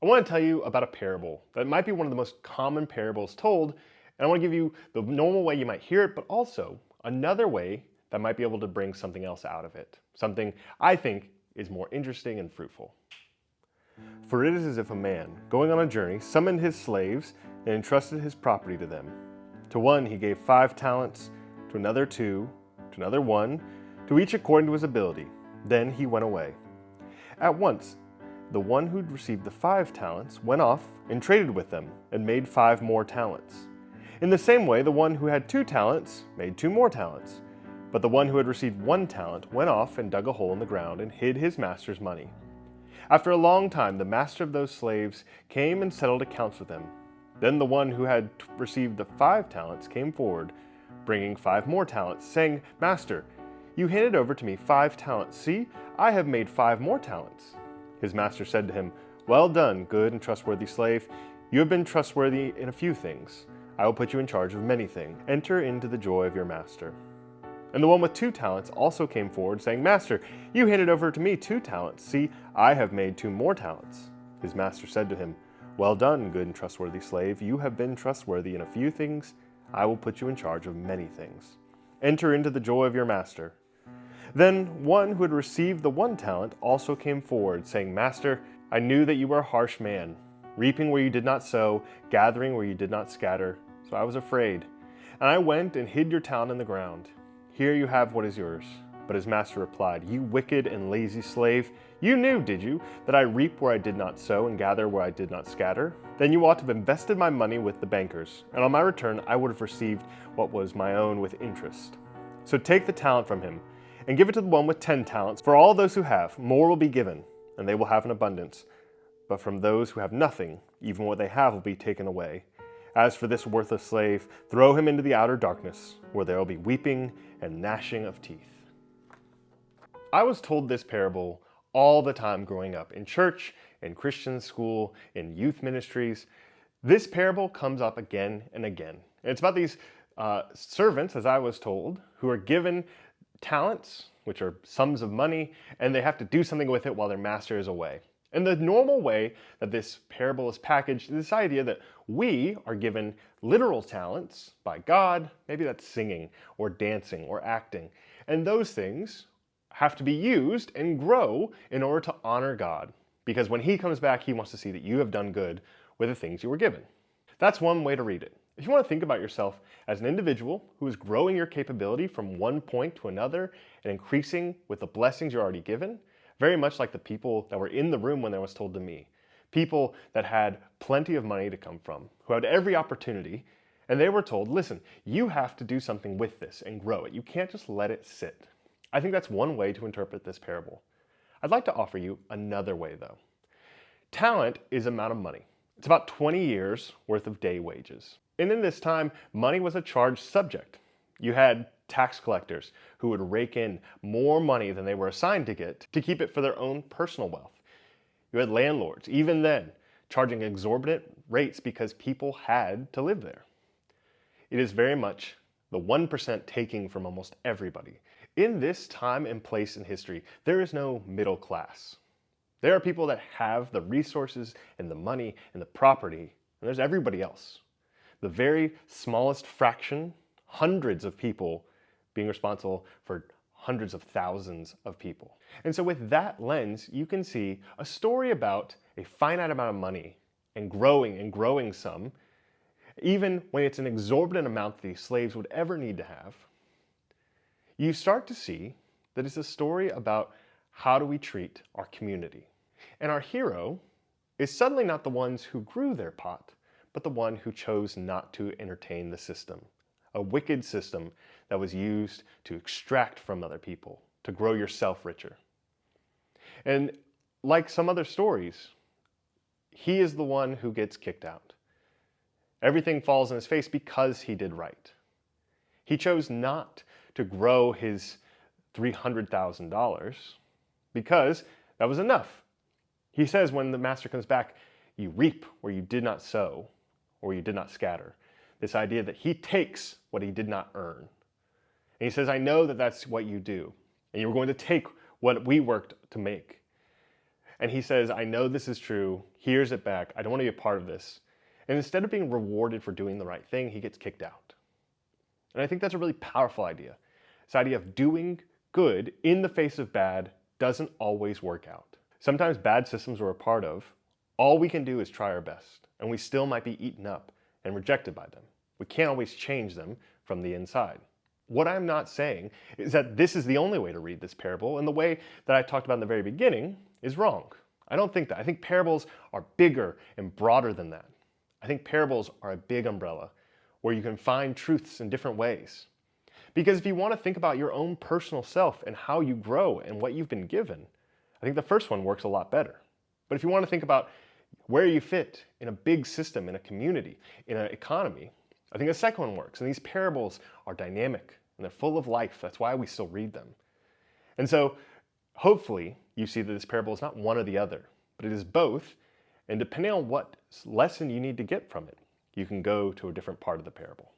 I want to tell you about a parable that might be one of the most common parables told, and I want to give you the normal way you might hear it, but also another way that might be able to bring something else out of it. Something I think is more interesting and fruitful. For it is as if a man, going on a journey, summoned his slaves and entrusted his property to them. To one he gave 5 talents, to another 2, to another 1, to each according to his ability. Then he went away. At once, the one who'd received the 5 talents went off and traded with them and made 5 more talents. In the same way, the one who had 2 talents made 2 more talents. But the one who had received 1 talent went off and dug a hole in the ground and hid his master's money. After a long time, the master of those slaves came and settled accounts with them. Then the one who had received the 5 talents came forward, bringing 5 more talents, saying, "Master, you handed over to me 5 talents. See, I have made 5 more talents." His master said to him, "Well done, good and trustworthy slave. You have been trustworthy in a few things. I will put you in charge of many things. Enter into the joy of your master." And the one with 2 talents also came forward, saying, "Master, you handed over to me 2 talents. See, I have made 2 more talents." His master said to him, "Well done, good and trustworthy slave. You have been trustworthy in a few things. I will put you in charge of many things. Enter into the joy of your master." Then one who had received the 1 talent also came forward, saying, "Master, I knew that you were a harsh man, reaping where you did not sow, gathering where you did not scatter. So I was afraid, and I went and hid your talent in the ground. Here you have what is yours." But his master replied, "You wicked and lazy slave, you knew, did you, that I reap where I did not sow and gather where I did not scatter? Then you ought to have invested my money with the bankers, and on my return I would have received what was my own with interest. So take the talent from him, and give it to the one with 10 talents. For all those who have, more will be given, and they will have an abundance. But from those who have nothing, even what they have will be taken away. As for this worthless slave, throw him into the outer darkness, where there will be weeping and gnashing of teeth." I was told this parable all the time growing up, in church, in Christian school, in youth ministries. This parable comes up again and again. And it's about these servants, as I was told, who are given talents, which are sums of money, and they have to do something with it while their master is away. And the normal way that this parable is packaged is this idea that we are given literal talents by God. Maybe that's singing or dancing or acting. And those things have to be used and grow in order to honor God. Because when he comes back, he wants to see that you have done good with the things you were given. That's one way to read it. If you want to think about yourself as an individual who is growing your capability from one point to another and increasing with the blessings you're already given, very much like the people that were in the room when that was told to me. People that had plenty of money to come from, who had every opportunity, and they were told, listen, you have to do something with this and grow it. You can't just let it sit. I think that's one way to interpret this parable. I'd like to offer you another way though. Talent is an amount of money. It's about 20 years worth of day wages. And in this time, money was a charged subject. You had tax collectors who would rake in more money than they were assigned to get to keep it for their own personal wealth. You had landlords, even then, charging exorbitant rates because people had to live there. It is very much the 1% taking from almost everybody. In this time and place in history, there is no middle class. There are people that have the resources and the money and the property, and there's everybody else. The very smallest fraction, hundreds of people being responsible for hundreds of thousands of people. And so with that lens, you can see a story about a finite amount of money and growing some, even when it's an exorbitant amount that these slaves would ever need to have. You start to see that it's a story about how do we treat our community. And our hero is suddenly not the ones who grew their pot, but the one who chose not to entertain the system. A wicked system that was used to extract from other people, to grow yourself richer. And like some other stories, he is the one who gets kicked out. Everything falls in his face because he did right. He chose not to grow his $300,000 because that was enough. He says when the master comes back, you reap where you did not sow or you did not scatter. This idea that he takes what he did not earn. And he says, I know that that's what you do. And you're going to take what we worked to make. and he says, I know this is true, here's it back, I don't want to be a part of this. And instead of being rewarded for doing the right thing, he gets kicked out. And I think that's a really powerful idea. This idea of doing good in the face of bad doesn't always work out. Sometimes bad systems we're a part of, all we can do is try our best, and we still might be eaten up and rejected by them. We can't always change them from the inside. What I'm not saying is that this is the only way to read this parable, and the way that I talked about in the very beginning is wrong. I don't think that. I think parables are bigger and broader than that. I think parables are a big umbrella where you can find truths in different ways. Because if you want to think about your own personal self and how you grow and what you've been given, I think the first one works a lot better. But if you want to think about where you fit in a big system, in a community, in an economy, I think the second one works. And these parables are dynamic and they're full of life. That's why we still read them. And so hopefully you see that this parable is not one or the other, but it is both. And depending on what lesson you need to get from it, you can go to a different part of the parable.